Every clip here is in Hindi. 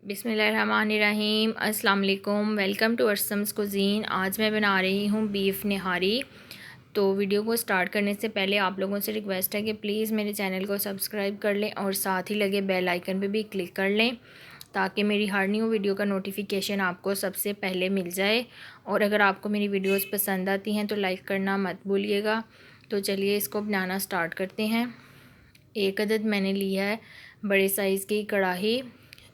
बिस्मिल्लाहिर्रहमानिर्रहीम। अस्सलाम वालेकुम। Welcome to Arsam's cuisine. आज मैं बना रही हूँ बीफ निहारी। तो वीडियो को स्टार्ट करने से पहले आप लोगों से रिक्वेस्ट है कि प्लीज़ मेरे चैनल को सब्सक्राइब कर लें और साथ ही लगे बेल आइकन पे भी क्लिक कर लें ताकि मेरी हर न्यू वीडियो का नोटिफिकेशन आपको सबसे पहले मिल जाए। और अगर आपको मेरी वीडियोस पसंद आती हैं तो लाइक करना मत भूलिएगा। तो चलिए इसको बनाना स्टार्ट करते हैं। एक अदद मैंने लिया है बड़े साइज़ की कढ़ाई।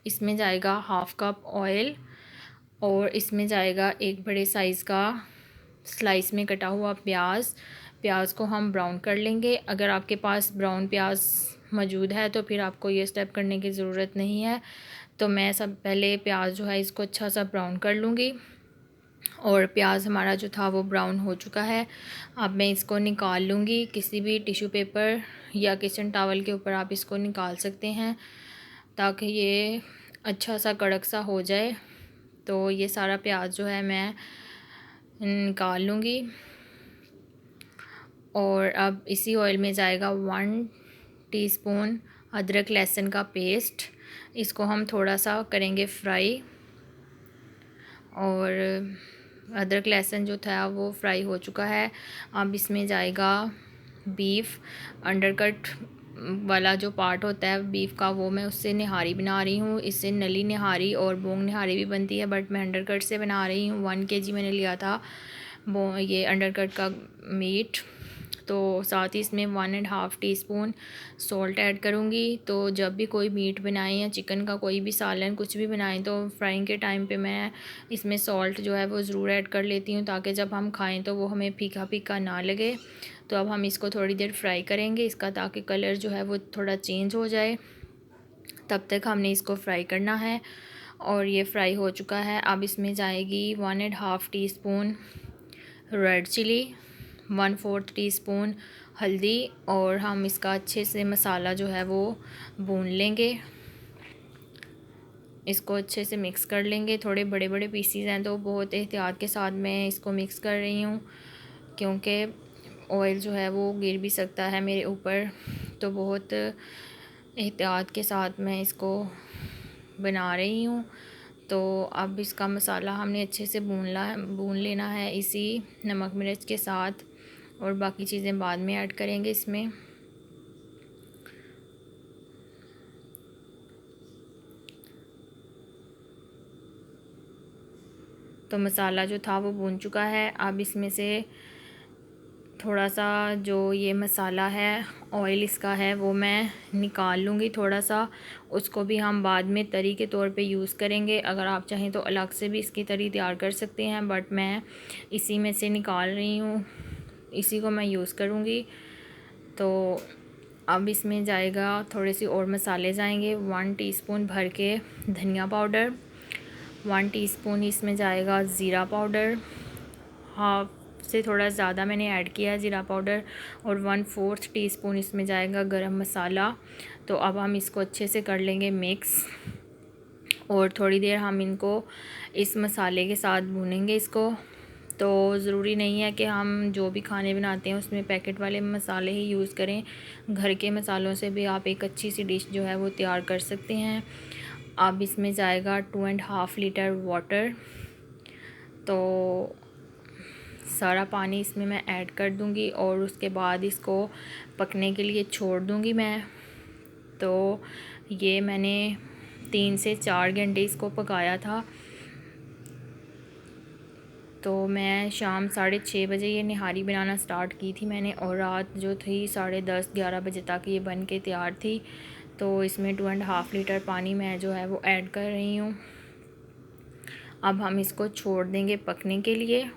इसमें जाएगा हाफ़ कप ऑयल और इसमें जाएगा एक बड़े साइज़ का स्लाइस में कटा हुआ प्याज को हम ब्राउन कर लेंगे। अगर आपके पास ब्राउन प्याज मौजूद है तो फिर आपको ये स्टेप करने की ज़रूरत नहीं है। तो मैं सब पहले प्याज जो है इसको अच्छा सा ब्राउन कर लूँगी। और प्याज हमारा जो था वो ब्राउन हो चुका है। अब मैं इसको निकाल लूँगी। किसी भी टिश्यू पेपर या किचन टॉवल के ऊपर आप इसको निकाल सकते हैं ताकि ये अच्छा सा कड़क सा हो जाए। तो ये सारा प्याज जो है मैं निकाल लूँगी। और अब इसी ऑयल में जाएगा 1 टीस्पून अदरक लहसुन का पेस्ट। इसको हम थोड़ा सा करेंगे फ्राई। और अदरक लहसुन जो था वो फ्राई हो चुका है। अब इसमें जाएगा बीफ। अंडरकट वाला जो पार्ट होता है बीफ का वो मैं उससे निहारी बना रही हूँ। इससे नली निहारी और बोंग निहारी भी बनती है, बट मैं अंडरकट से बना रही हूँ। 1 केजी मैंने लिया था ये अंडरकट का मीट। तो साथ ही इसमें 1.5 टीस्पून सॉल्ट ऐड करूँगी। तो जब भी कोई मीट बनाएं या चिकन का कोई भी सालन कुछ भी बनाएं तो फ्राइंग के टाइम पे मैं इसमें सॉल्ट जो है वो ज़रूर ऐड कर लेती हूँ ताकि जब हम खाएं तो वो हमें फीका फीका ना लगे। तो अब हम इसको थोड़ी देर फ्राई करेंगे इसका, ताकि कलर जो है वो थोड़ा चेंज हो जाए। तब तक हमने इसको फ्राई करना है। और ये फ्राई हो चुका है। अब इसमें जाएगी 1.5 टीस्पून रेड चिली, 1/4 टीस्पून हल्दी। और हम इसका अच्छे से मसाला जो है वो भून लेंगे। इसको अच्छे से मिक्स कर लेंगे। थोड़े बड़े बड़े पीसीज हैं तो बहुत एहतियात के साथ मैं इसको मिक्स कर रही हूँ, क्योंकि ऑयल जो है वो गिर भी सकता है मेरे ऊपर। तो बहुत एहतियात के साथ मैं इसको बना रही हूँ। तो अब इसका मसाला हमने अच्छे से भून लेना है इसी नमक मिर्च के साथ। और बाकी चीज़ें बाद में ऐड करेंगे इसमें। तो मसाला जो था वो भून चुका है। अब इसमें से थोड़ा सा जो ये मसाला है ऑयल इसका है वो मैं निकाल लूँगी थोड़ा सा। उसको भी हम बाद में तरी के तौर पे यूज़ करेंगे। अगर आप चाहें तो अलग से भी इसकी तरी तैयार कर सकते हैं, बट मैं इसी में से निकाल रही हूँ, इसी को मैं यूज़ करूँगी। तो अब इसमें जाएगा थोड़े से और मसाले जाएंगे। 1 टीस्पून भर के धनिया पाउडर, 1 टीस्पून इसमें जाएगा ज़ीरा पाउडर, हाफ से थोड़ा ज़्यादा मैंने ऐड किया है ज़ीरा पाउडर। और 1/4 टीस्पून इसमें जाएगा गरम मसाला। तो अब हम इसको अच्छे से कर लेंगे मिक्स। और थोड़ी देर हम इनको इस मसाले के साथ भूनेंगे इसको। तो ज़रूरी नहीं है कि हम जो भी खाने बनाते हैं उसमें पैकेट वाले मसाले ही यूज़ करें। घर के मसालों से भी आप एक अच्छी सी डिश जो है वो तैयार कर सकते हैं। अब इसमें जाएगा 2.5 लीटर वाटर। तो सारा पानी इसमें मैं ऐड कर दूंगी और उसके बाद इसको पकने के लिए छोड़ दूंगी मैं। तो ये मैंने 3 से 4 घंटे इसको पकाया था। तो मैं शाम 6:30 बजे ये निहारी बनाना स्टार्ट की थी मैंने, और रात जो थी 10:30-11 बजे तक ये बन के तैयार थी। तो इसमें 2.5 लीटर पानी मैं जो है वो ऐड कर रही हूँ। अब हम इसको छोड़ देंगे पकने के लिए।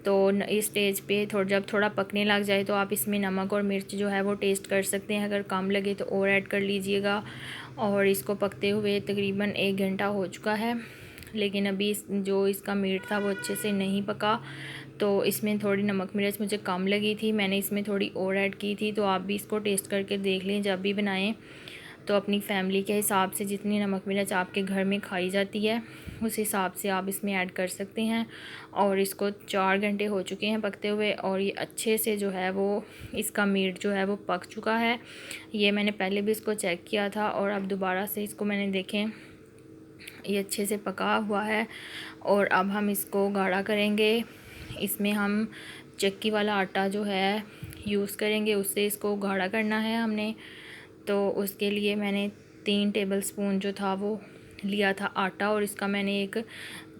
तो इस स्टेज पे जब थोड़ा पकने लग जाए तो आप इसमें नमक और मिर्च जो है वो टेस्ट कर सकते हैं। अगर कम लगे तो और ऐड कर लीजिएगा। और इसको पकते हुए तकरीबन 1 घंटा हो चुका है, लेकिन अभी जो इसका मीट था वो अच्छे से नहीं पका। तो इसमें थोड़ी नमक मिर्च मुझे कम लगी थी, मैंने इसमें थोड़ी और ऐड की थी। तो आप भी इसको टेस्ट करके देख लें जब भी बनाएं। तो अपनी फैमिली के हिसाब से जितनी नमक मिर्च आपके घर में खाई जाती है उस हिसाब से आप इसमें ऐड कर सकते हैं। और इसको 4 घंटे हो चुके हैं पकते हुए, और ये अच्छे से जो है वो इसका मीट जो है वो पक चुका है। ये मैंने पहले भी इसको चेक किया था और अब दोबारा से इसको मैंने देखें ये अच्छे से पका हुआ है। और अब हम इसको गाढ़ा करेंगे। इसमें हम चक्की वाला आटा जो है यूज़ करेंगे, उससे इसको गाढ़ा करना है हमने। तो उसके लिए मैंने 3 टेबलस्पून जो था वो लिया था आटा, और इसका मैंने एक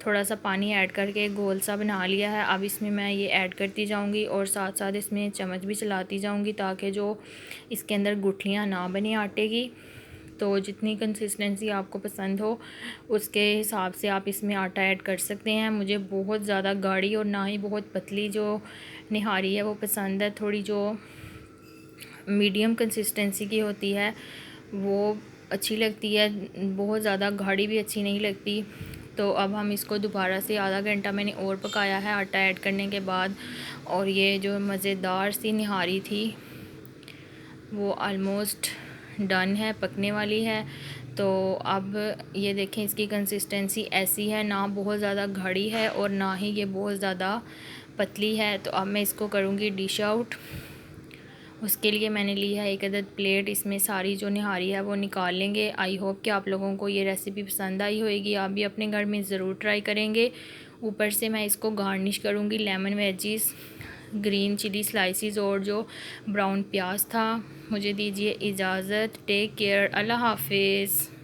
थोड़ा सा पानी ऐड करके गोल सा बना लिया है। अब इसमें मैं ये ऐड करती जाऊंगी और साथ साथ इसमें चम्मच भी चलाती जाऊंगी ताकि जो इसके अंदर गुठलियाँ ना बने आटे की। तो जितनी कंसिस्टेंसी आपको पसंद हो उसके हिसाब से आप इसमें आटा ऐड कर सकते हैं। मुझे बहुत ज़्यादा गाढ़ी और ना ही बहुत पतली जो निहारी है वो पसंद है। थोड़ी जो मीडियम कंसिस्टेंसी की होती है वो अच्छी लगती है, बहुत ज़्यादा गाढ़ी भी अच्छी नहीं लगती। तो अब हम इसको दोबारा से आधा घंटा मैंने और पकाया है आटा ऐड करने के बाद। और ये जो मज़ेदार सी निहारी थी वो आलमोस्ट डन है, पकने वाली है। तो अब ये देखें इसकी कंसिस्टेंसी ऐसी है, ना बहुत ज़्यादा गाढ़ी है और ना ही ये बहुत ज़्यादा पतली है। तो अब मैं इसको करूँगी डिश आउट। उसके लिए मैंने ली है एक अदद प्लेट, इसमें सारी जो निहारी है वो निकाल लेंगे। आई होप कि आप लोगों को ये रेसिपी पसंद आई होगी, आप भी अपने घर में ज़रूर ट्राई करेंगे। ऊपर से मैं इसको गार्निश करूँगी lemon wedges, green chilli slices और जो ब्राउन प्याज था। मुझे दीजिए इजाज़त। टेक केयर, अल्लाह हाफिज़।